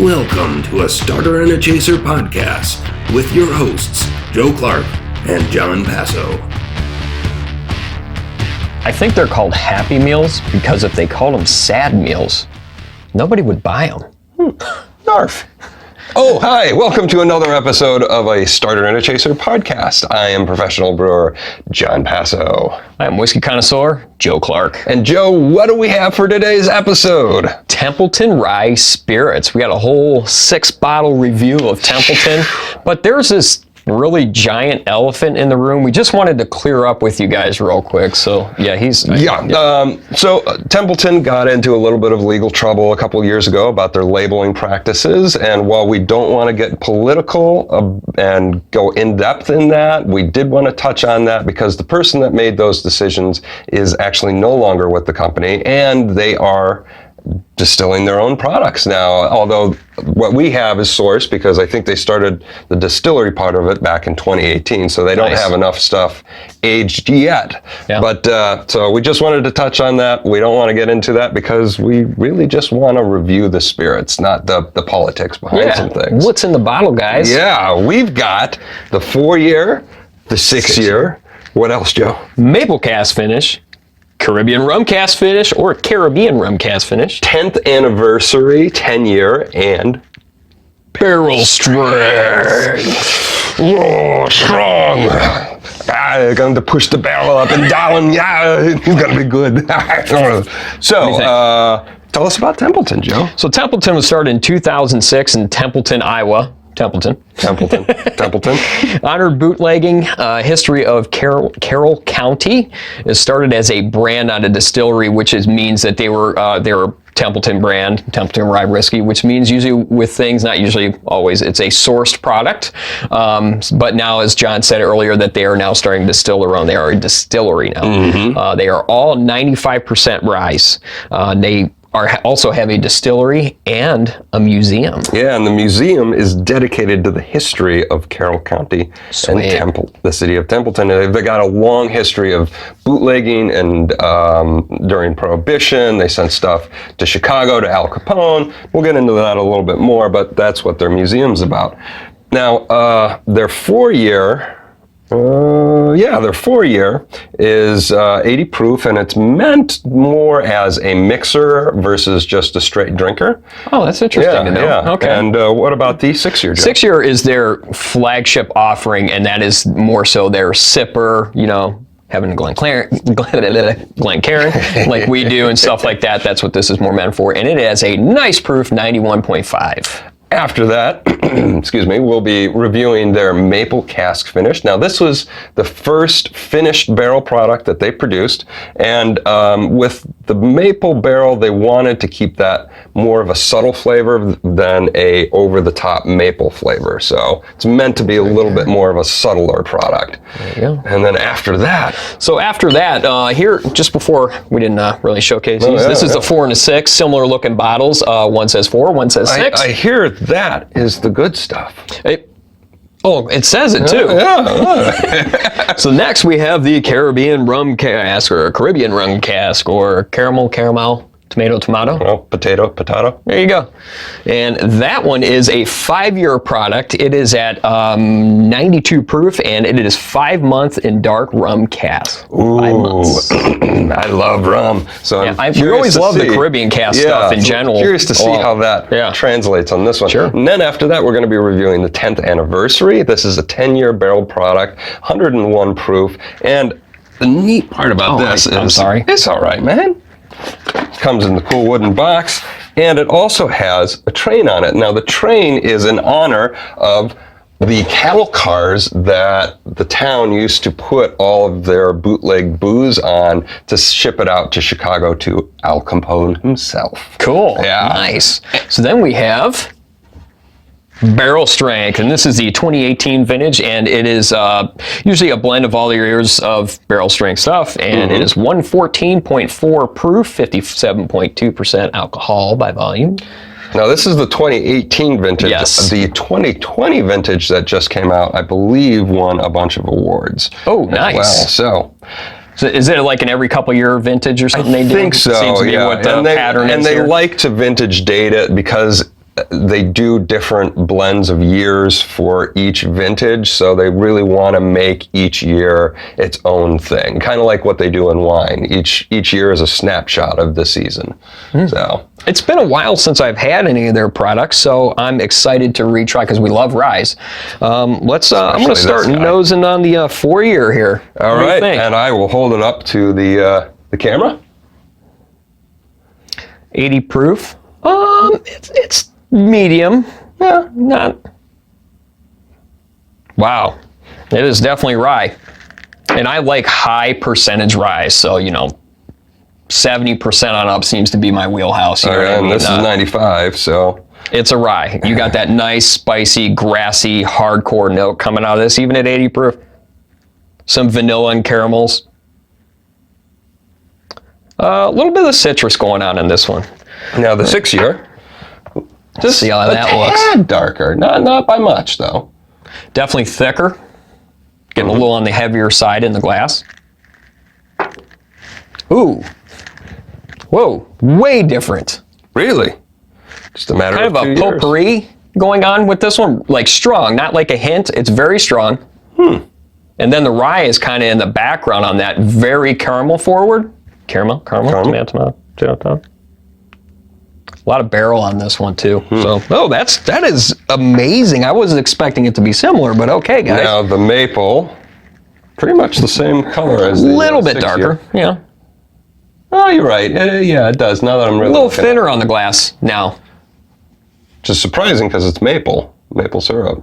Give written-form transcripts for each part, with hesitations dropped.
Welcome to a Starter and a Chaser podcast with your hosts, Joe Clarke and Jon Passow. I think they're called Happy Meals because if they called them sad meals, nobody would buy them. Narf. Oh, hi. Welcome to another episode of a Starter and a Chaser podcast. I am Professional Brewer Jon Passow. I am Whiskey Connoisseur Joe Clarke. And Joe, what do we have for today's episode? Templeton Rye Spirits. We got a whole 6-bottle review of Templeton, but there's this really giant elephant in the room. We just wanted to clear up with you guys real quick. So So Templeton got into a little bit of legal trouble a couple of years ago about their labeling practices. And while we don't want to get political and go in depth in that, we did want to touch on that because the person that made those decisions is actually no longer with the company, and they are distilling their own products now, although what we have is sourced because I think they started the distillery part of it back in 2018, so they don't have enough stuff aged yet. Yeah. But so we just wanted to touch on that. We don't want to get into that because we really just want to review the spirits, not the politics behind some things. What's in the bottle, guys? Yeah, we've got the 4-year, the 6-year. What else, Joe? Maple cask finish, Caribbean rum cask finish, or Caribbean rum cask finish. 10th anniversary, 10-year, and barrel strength. Oh, strong. Going to push the barrel up and down. Yeah, it's going to be good. So, tell us about Templeton, Joe. So Templeton was started in 2006 in Templeton, Iowa. Templeton. Honored bootlegging history of Carroll County. It started as a brand on a distillery, which means that they were Templeton brand, Templeton Rye Whiskey, which means usually with things, not usually always, it's a sourced product. But now, as Jon said earlier, that they are now starting to distill their own. They are a distillery now. Mm-hmm. They are all 95% rye. They also have a distillery and a museum. Yeah, and the museum is dedicated to the history of Carroll County and the city of Templeton. They got a long history of bootlegging, and during Prohibition, they sent stuff to Chicago, to Al Capone. We'll get into that a little bit more, but that's what their museum's about. Now, their 4-year is 80 proof, and it's meant more as a mixer versus just a straight drinker. Oh, that's interesting to know. Yeah. Okay. And what about the 6-year? 6-year is their flagship offering, and that is more so their sipper, having a Glencairn like we do and stuff like that. That's what this is more meant for. And it has a nice proof, 91.5. After that, we'll be reviewing their maple cask finish. Now, this was the first finished barrel product that they produced, and with the maple barrel, they wanted to keep that more of a subtle flavor than a over-the-top maple flavor. So it's meant to be a little bit more of a subtler product. There you go. And then after that. So after that, here, just before, we didn't really showcase these. This is the 4 and a 6, similar looking bottles. One says 4, one says 6. I hear that is the good stuff. It says it too. Yeah. So next we have the Caribbean rum cask, or Caribbean rum cask, or caramel, tomato. Well, potato. There you go. And that one is a 5-year product. It is at 92 proof, and it is 5-month in dark rum cask. Ooh, 5 months. I love rum. So we always love the Caribbean cask stuff in general. Curious to see how that translates on this one. Sure. And then after that, we're going to be reviewing the 10th anniversary. This is a 10-year barrel product, 101 proof. And the neat part about this is, I'm sorry. It's all right, man. Comes in the cool wooden box, and it also has a train on it. Now, the train is in honor of the cattle cars that the town used to put all of their bootleg booze on to ship it out to Chicago to Al Capone himself. Cool. Yeah. Nice. So then we have barrel strength, and this is the 2018 vintage, and it is usually a blend of all the years of barrel strength stuff, and it is 114.4 proof, 57.2% alcohol by volume. Now, this is the 2018 vintage. Yes. The 2020 vintage that just came out, I believe, won a bunch of awards. Oh, nice. Well, so is it like an every couple year vintage or something they do? I think so, Seems to be what the pattern is. And they like to vintage date it because they do different blends of years for each vintage, so they really want to make each year its own thing, kind of like what they do in wine. Each year is a snapshot of the season. So it's been a while since I've had any of their products, so I'm excited to retry because we love ryes. I'm going to start nosing on the 4-year here. All right, and I will hold it up to the camera. 80 proof. It's medium. Yeah, not. Wow, it is definitely rye, and I like high percentage rye. So 70% on up seems to be my wheelhouse. You know what I mean? This is 95, so it's a rye. You got that nice, spicy, grassy, hardcore note coming out of this, even at 80 proof. Some vanilla and caramels. A little bit of citrus going on in this one. Now the 6-year. Just see how that looks. A tad darker, not by much though. Definitely thicker. Getting a little on the heavier side in the glass. Ooh. Whoa, way different. Really? Just a matter of 2 years. Kind of a potpourri going on with this one, like strong, not like a hint. It's very strong. And then the rye is kind of in the background on that, very caramel forward. Caramel. Tomato. A lot of barrel on this one too. So, that is amazing. I wasn't expecting it to be similar, but okay, guys. Now the maple, pretty much the same color as the little bit 6-year. darker, yeah. Oh, you're right. Yeah, it does. Now that I'm really a little thinner on the glass now. Which is surprising because it's maple syrup.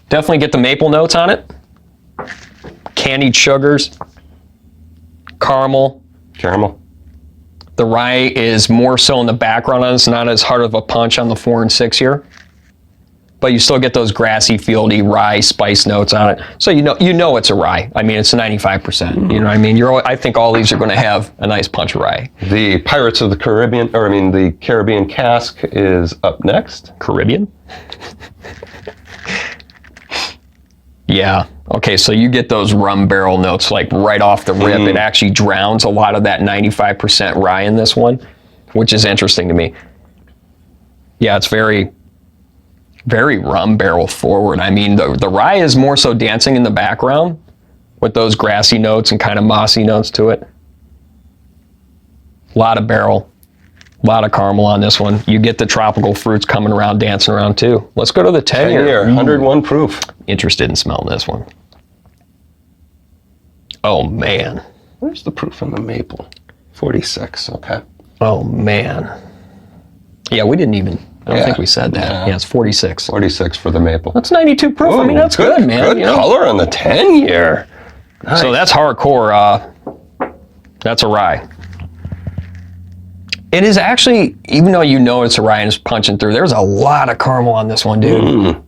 Definitely get the maple notes on it. Candied sugars, caramel. The rye is more so in the background on this, not as hard of a punch on the 4 and 6-year. But you still get those grassy, fieldy rye spice notes on it. So you know it's a rye. I mean, it's 95%. You know what I mean? I think all these are going to have a nice punch of rye. The Pirates of the Caribbean, the Caribbean cask is up next. Caribbean? Yeah. Okay, so you get those rum barrel notes like right off the rip. It actually drowns a lot of that 95% rye in this one, which is interesting to me. Yeah, it's very, very rum barrel forward. I mean, the rye is more so dancing in the background with those grassy notes and kind of mossy notes to it. A lot of barrel, a lot of caramel on this one. You get the tropical fruits coming around, dancing around too. Let's go to the 10-year. 101 proof. Interested in smelling this one. Oh, man. Where's the proof on the maple? 46, okay. Oh, man. Yeah, we didn't even, I don't think we said that. Yeah, it's 46. 46 for the maple. That's 92 proof. I mean, that's good, man. Good color on the 10-year. Nice. So that's hardcore. That's a rye. It is actually, even though it's a rye and it's punching through, there's a lot of caramel on this one, dude.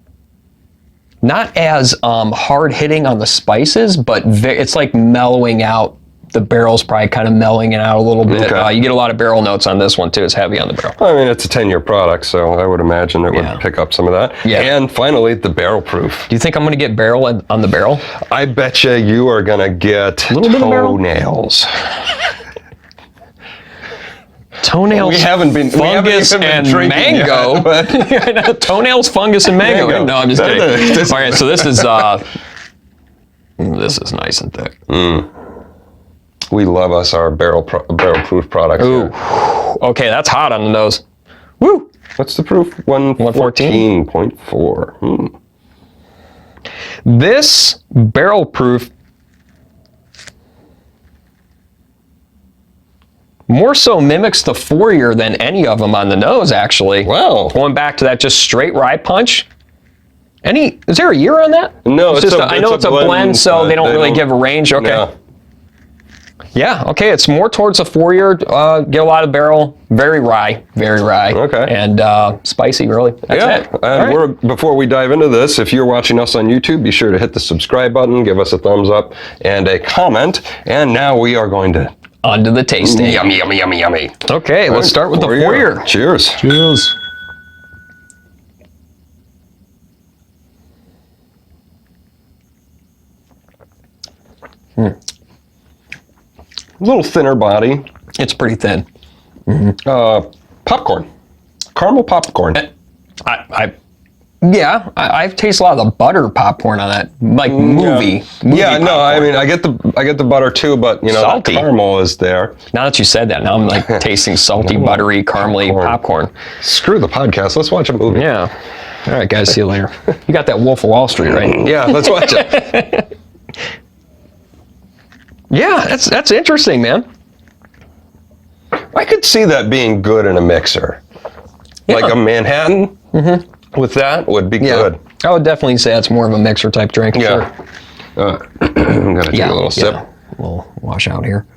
Not as hard hitting on the spices, but it's like mellowing out. The barrel's probably kind of mellowing it out a little bit. Okay. You get a lot of barrel notes on this one too. It's heavy on the barrel. I mean, it's a 10-year product, so I would imagine it would pick up some of that. Yeah. And finally, the barrel proof. Do you think I'm going to get barrel on the barrel? I bet you are going to get a little bit of barrel? toenails. Toenails, fungus, and mango. Yet, toenails, fungus, and mango. No, I'm just kidding. All right, so this is nice and thick. We love us our barrel proof products. Ooh, okay, that's hot on the nose. Woo! What's the proof? 114.4. This barrel proof more so mimics the 4-year than any of them on the nose, actually. Wow. Going back to that just straight rye punch. Is there a year on that? No, I know it's a blend, so they don't really give a range. Okay. No. Yeah, okay, it's more towards a 4-year. Get a lot of barrel, very rye. Okay. And spicy, really. That's it. And before we dive into this, if you're watching us on YouTube, be sure to hit the subscribe button, give us a thumbs up, and a comment. And now we are going to on to the tasting. Yummy, yummy, yummy, yummy. Okay, let's start with the 4-year. Cheers. Cheers. A little thinner body. It's pretty thin. Popcorn. Caramel popcorn. I taste a lot of the butter popcorn on that, like movie Yeah, no, popcorn. I mean, I get the butter too, but you know, Salty. that caramel is there. Now that you said that, now I'm like tasting salty, buttery, caramely popcorn. Screw the podcast. Let's watch a movie. Yeah. All right, guys. See you later. You got that Wolf of Wall Street, right? Yeah, let's watch it. Yeah, that's interesting, man. I could see that being good in a mixer. Yeah. Like a Manhattan with that would be good. I would definitely say it's more of a mixer type drink. Yeah. Sure. I'm going to take a little sip. We'll wash out here.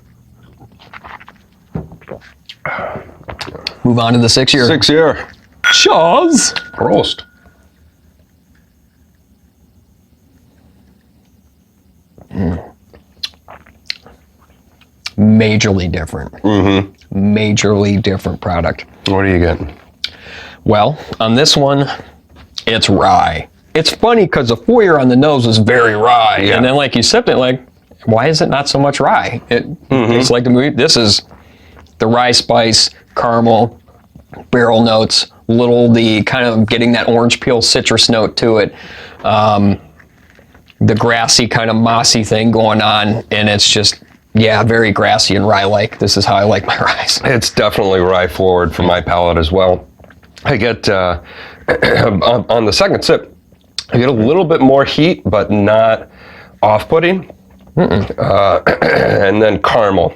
Move on to the 6 year. 6 year. Cheers. Prost. Majorly different. Majorly different product. What are you getting? Well, on this one, it's rye. It's funny because the 4 year on the nose was very rye. Yeah. And then like you sipped it, like, why is it not so much rye? It's like the movie. This is the rye spice, caramel, barrel notes, the kind of getting that orange peel citrus note to it. The grassy kind of mossy thing going on. And it's just, very grassy and rye-like. This is how I like my ryes. It's definitely rye forward for my palate as well. I get, on the second sip, I get a little bit more heat, but not off-putting. And then caramel.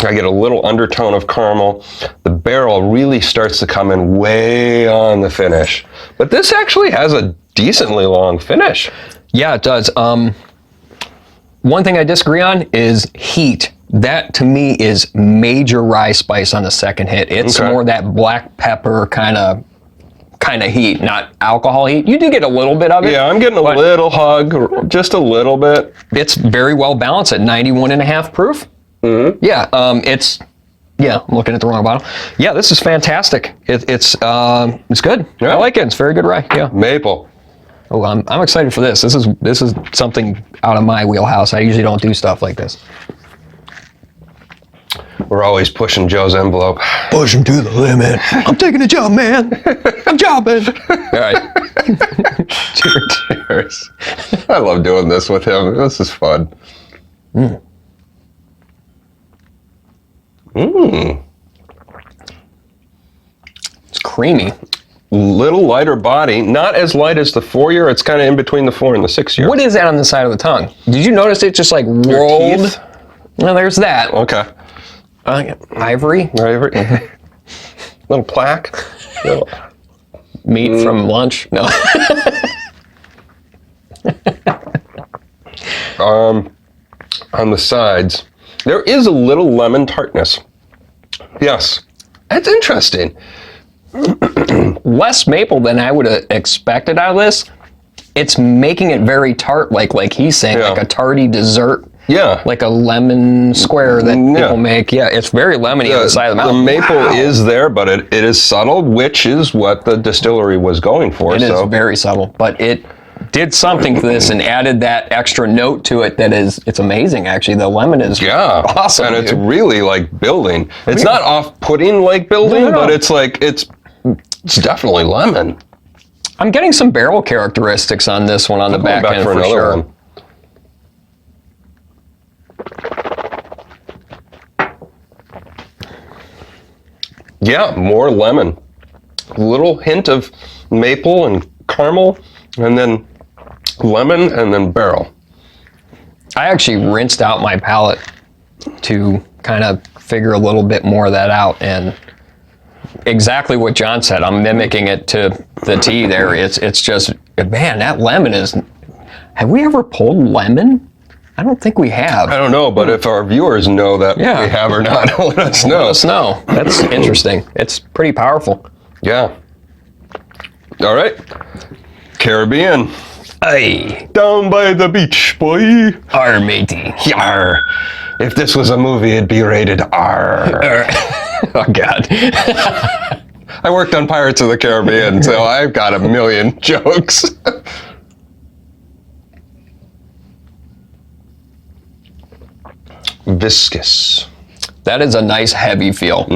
I get a little undertone of caramel. The barrel really starts to come in way on the finish. But this actually has a decently long finish. Yeah, it does. One thing I disagree on is heat. That to me is major rye spice on the second hit. It's more that black pepper kind of heat, not alcohol heat. You do get a little bit of it. Yeah, I'm getting a little hug, just a little bit. It's very well balanced at 91.5 proof. Yeah, I'm looking at the wrong bottle. Yeah, this is fantastic. It's good. Yeah. I like it. It's very good rye. Yeah. Maple. Oh, I'm excited for this. This is something out of my wheelhouse. I usually don't do stuff like this. We're always pushing Joe's envelope. Push him to the limit. I'm taking a job, man. I'm jobbing. All right. Cheers. I love doing this with him. This is fun. It's creamy. Little lighter body, not as light as the 4 year. It's kind of in between the 4 and the 6 year. What is that on the side of the tongue? Did you notice it just like rolled? teeth? Well, there's that. Okay. Ivory. Little plaque. Little. Meat from lunch. No. On the sides, there is a little lemon tartness. Yes. That's interesting. Less maple than I would have expected out of this. It's making it very tart, like he's saying, like a tarty dessert. Yeah. Like a lemon square that people make. Yeah, it's very lemony on the side of the mouth. The maple is there, but it is subtle, which is what the distillery was going for. It is very subtle, but it did something to this and added that extra note to it it's amazing, actually. The lemon is awesome. And it's really like building. It's not off-putting like building, but it's like, it's definitely lemon. I'm getting some barrel characteristics on this one on the back end for sure. One. Yeah, more lemon. A little hint of maple and caramel, and then lemon, and then barrel. I actually rinsed out my palate to kind of figure a little bit more of that out, and exactly what John said. I'm mimicking it to the T there. It's just, man, that lemon is... Have we ever pulled lemon? I don't think we have. I don't know, but if our viewers know that we have or not, let us know. Let us know. That's interesting. It's pretty powerful. Yeah. All right. Caribbean. Hey. Down by the beach, boy. R, matey. Yar. If this was a movie, it'd be rated R. Oh, God. I worked on Pirates of the Caribbean, so I've got a million jokes. Viscous. That is a nice heavy feel.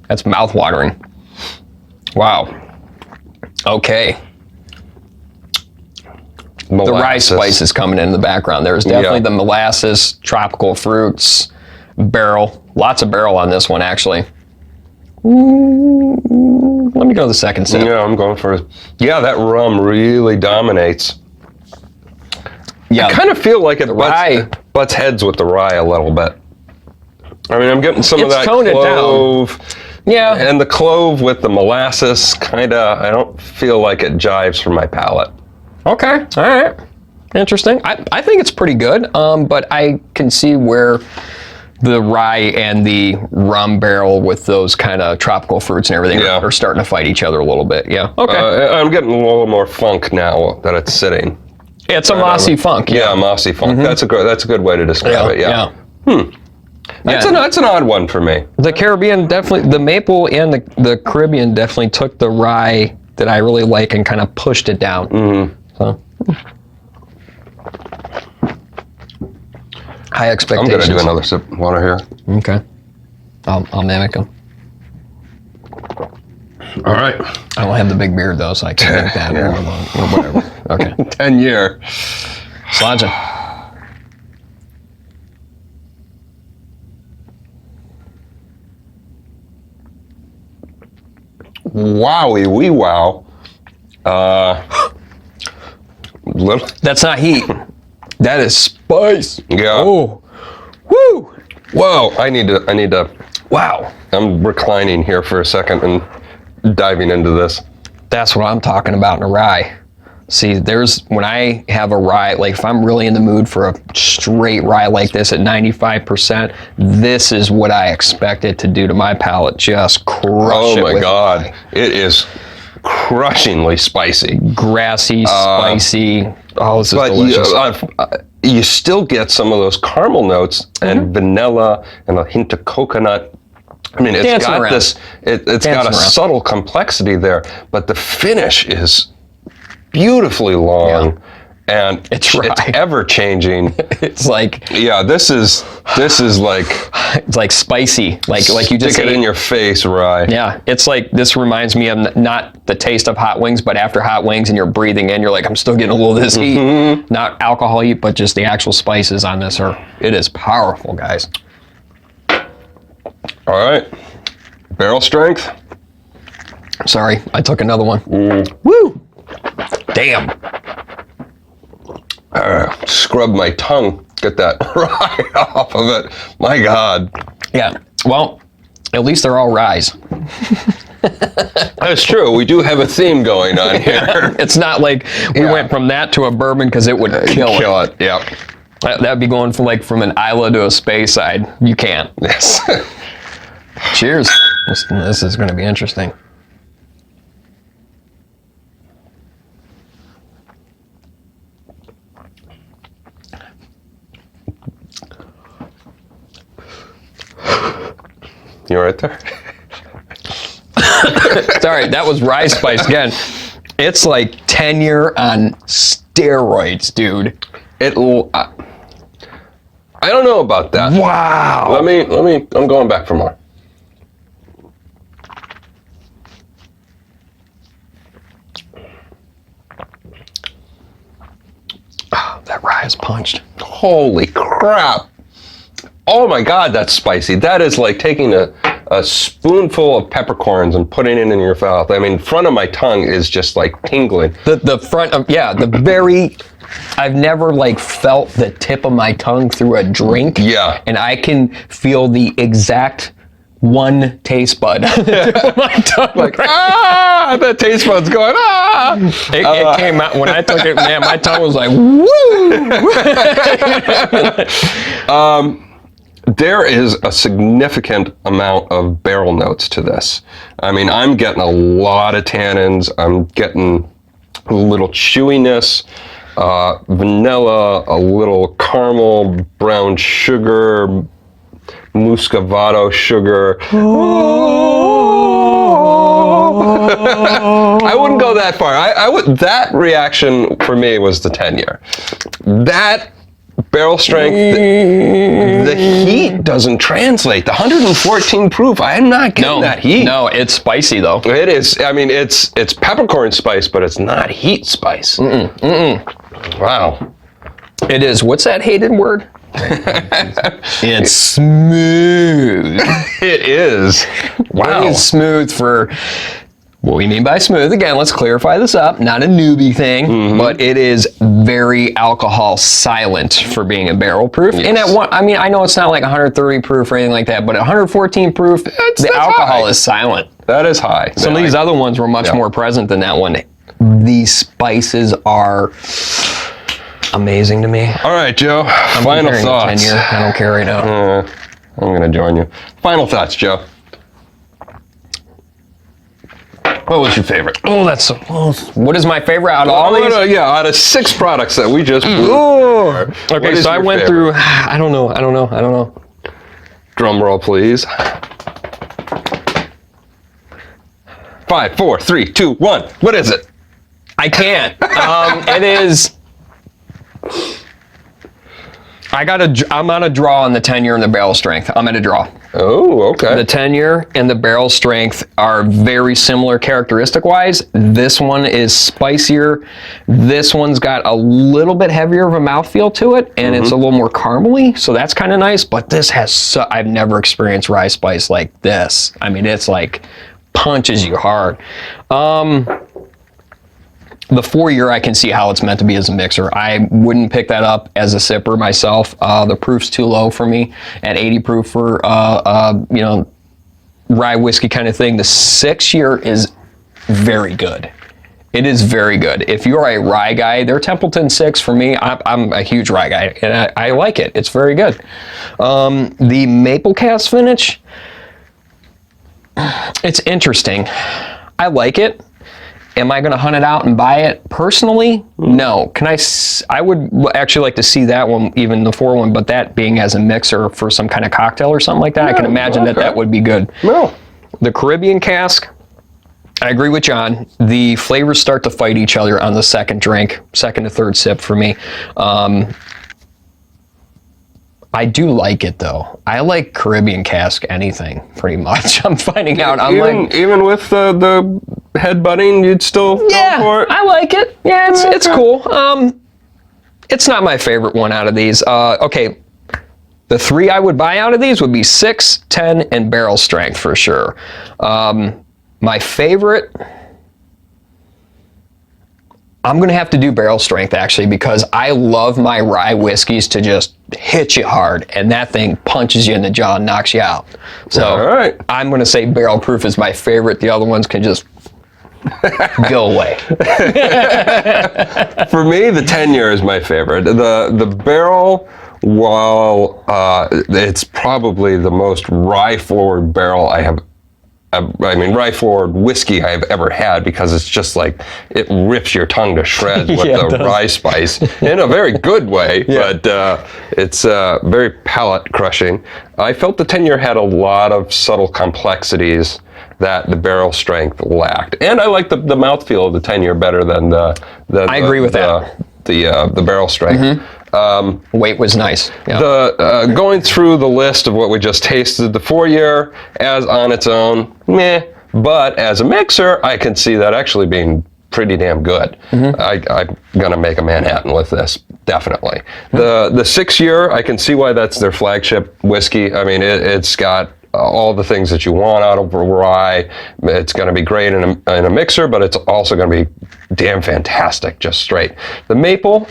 That's mouth-watering. Wow. Okay. Molasses. The rye spice is coming in the background. There's definitely the molasses, tropical fruits, barrel. Lots of barrel on this one, actually. Let me go to the second sip. Yeah, I'm going for it. Yeah, that rum really dominates. Yeah, I kind of feel like it butts heads with the rye a little bit. I mean, I'm getting some of that toned clove. it down. Yeah. And the clove with the molasses, I don't feel like it jives for my palate. Okay, all right. Interesting. I think it's pretty good, but I can see where the rye and the rum barrel with those kind of tropical fruits and everything are starting to fight each other a little bit. Yeah, okay. I'm getting a little more funk now that it's sitting. Yeah, it's a mossy funk. Yeah, mossy funk. That's a good way to describe it. Yeah. That's an odd one for me. The Caribbean definitely, the maple and the Caribbean definitely took the rye that I really like and kind of pushed it down. So. High expectations. I'm going to do another sip of water here. Okay. I'll mimic them. All right. I don't have the big beard, though, so I can't make that or whatever. Okay. 10-year. Slodging. Wowie wee wow. That's not heat. That is spice. Yeah. Oh. Woo. Whoa. I need to. Wow. I'm reclining here for a second and diving into this. That's what I'm talking about in a rye. See, when I have a rye, like if I'm really in the mood for a straight rye like this at 95%, this is what I expect it to do to my palate. Just crush it. Oh my God. It is crushingly spicy. Grassy, spicy. Oh, this is delicious. You still get some of those caramel notes and vanilla and a hint of coconut. I mean, it's got a subtle complexity there, but the finish is beautifully long and it's ever changing. It's like this is like it's like spicy, like you just stick it in your face, rye. Yeah, it's like this reminds me of not the taste of hot wings, but after hot wings and you're breathing in, you're like, I'm still getting a little of this heat, not alcohol heat, but just the actual spices on this it is powerful, guys. All right, barrel strength. Sorry, I took another one. Woo! Damn. Scrub my tongue, get that rye off of it. My God. Yeah, well, at least they're all ryes. That's true. We do have a theme going on here. It's not like we went from that to a bourbon because it would kill it. Yeah. That'd be going from an Isla to a Speyside. You can't. Yes. Cheers. This is going to be interesting. You right there? Sorry, that was rye spice again. It's like 10-year on steroids, dude. I don't know about that. Wow. Let me, I'm going back for more. Oh, that rye is punched. Holy crap. Oh my God, that's spicy. That is like taking a spoonful of peppercorns and putting it in your mouth. I mean, front of my tongue is just like tingling. The front of, the very, I've never like felt the tip of my tongue through a drink. Yeah. And I can feel the exact one taste bud on the tip of my tongue. Like, that taste bud's going, It came out, when I took it, man, my tongue was like, woo! There is a significant amount of barrel notes to this. I mean, I'm getting a lot of tannins. I'm getting a little chewiness, vanilla, a little caramel, brown sugar, muscovado sugar. I wouldn't go that far. That reaction for me was the 10-year. That barrel strength, the heat doesn't translate. The 114 proof, I'm not getting that heat. No, it's spicy though. It is. I mean, it's peppercorn spice, but it's not heat spice. Wow. It is. What's that hated word? It's smooth. It is. Wow. It's smooth for what we mean by smooth. Again, let's clarify this up. Not a newbie thing, but it is very alcohol silent for being a barrel proof. Yes. And at one, I mean, I know it's not like 130 proof or anything like that, but at 114 proof, the alcohol is silent. That is high. Some of these other ones were much more present than that one. These spices are amazing to me. All right, Joe. Final thoughts. Tenure. I don't care right now. I'm going to join you. Final thoughts, Joe. What was your favorite? Oh, that's so close. What is my favorite out of all these? Out of 6 products that we just Okay, so I went through, I don't know. Drum roll, please. 5, 4, 3, 2, 1. What is it? I can't. It is, I'm on a draw on the tenure and the barrel strength. I'm at a draw. Oh, okay. The tenure and the barrel strength are very similar characteristic-wise. This one is spicier. This one's got a little bit heavier of a mouthfeel to it, and it's a little more caramely, so that's kind of nice. But this has, I've never experienced rye spice like this. I mean, it's like punches you hard. The 4-year, I can see how it's meant to be as a mixer. I wouldn't pick that up as a sipper myself. The proof's too low for me at 80 proof for rye whiskey kind of thing. The 6-year is very good. It is very good. If you're a rye guy, their Templeton 6 for me, I'm a huge rye guy, and I like it. It's very good. The maple cask finish, it's interesting. I like it. Am I going to hunt it out and buy it personally? No. I would actually like to see that one, even the 4 one, but that being as a mixer for some kind of cocktail or something like that, I can imagine that would be good. No. The Caribbean cask, I agree with John. The flavors start to fight each other on the second drink, second to third sip for me. I do like it though. I like Caribbean cask anything pretty much. I'm finding out. Even with the headbutting, you'd still go for it? I like it. Yeah, it's cool. It's not my favorite one out of these. Okay, the 3 I would buy out of these would be 6, 10, and barrel strength for sure. My favorite, I'm going to have to do barrel strength actually, because I love my rye whiskeys to just hit you hard, and that thing punches you in the jaw and knocks you out. So all right. I'm going to say barrel proof is my favorite. The other ones can just go away. For me, the 10-year is my favorite. The barrel, while it's probably the most rye-forward barrel rye forward whiskey I've ever had, because it's just like, it rips your tongue to shreds with the rye spice in a very good way, but it's very palate crushing. I felt the 10-year had a lot of subtle complexities that the barrel strength lacked. And I like the mouthfeel of the 10-year better than I agree with that. The barrel strength. Weight was nice. Yeah. Going through the list of what we just tasted, the 4-year as on its own, meh. But as a mixer, I can see that actually being pretty damn good. I'm gonna make a Manhattan with this, definitely. The 6-year, I can see why that's their flagship whiskey. I mean, it's got all the things that you want out of a rye. It's going to be great in a mixer, but it's also going to be damn fantastic, just straight. The maple,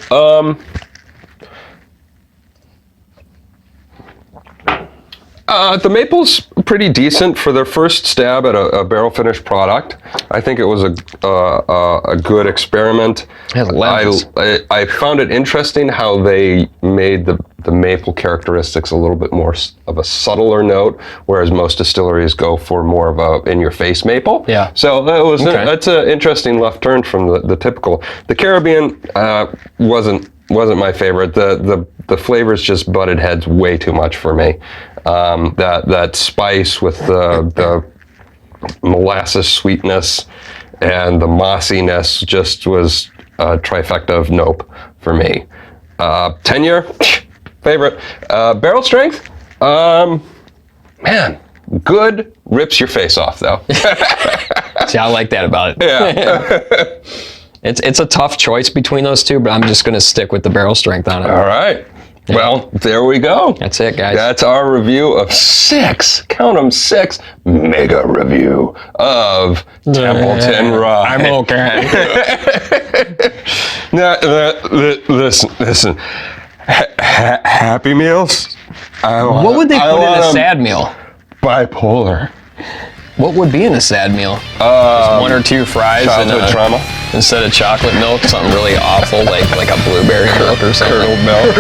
the maple's pretty decent for their first stab at a barrel finished product. I think it was a good experiment. I found it interesting how they made the maple characteristics a little bit more of a subtler note, whereas most distilleries go for more of a in-your-face maple. Yeah. So that's an interesting left turn from the typical. The Caribbean wasn't my favorite. The flavors just butted heads way too much for me. That spice with the molasses sweetness and the mossiness just was a trifecta of nope for me. 10-year, favorite. Barrel strength, man, good. Rips your face off, though. See, I like that about it. Yeah. It's a tough choice between those two, but I'm just going to stick with the barrel strength on it. All right. Yeah. Well, there we go. That's it, guys. That's our review of 6, count them 6, mega review of Templeton Rye. I'm okay. Now, listen. Happy Meals? What would they put in a sad meal? Bipolar. What would be in a sad meal? Just 1 or 2 fries and trauma. Instead of chocolate milk, something really awful like a blueberry milk or something. Curdled milk.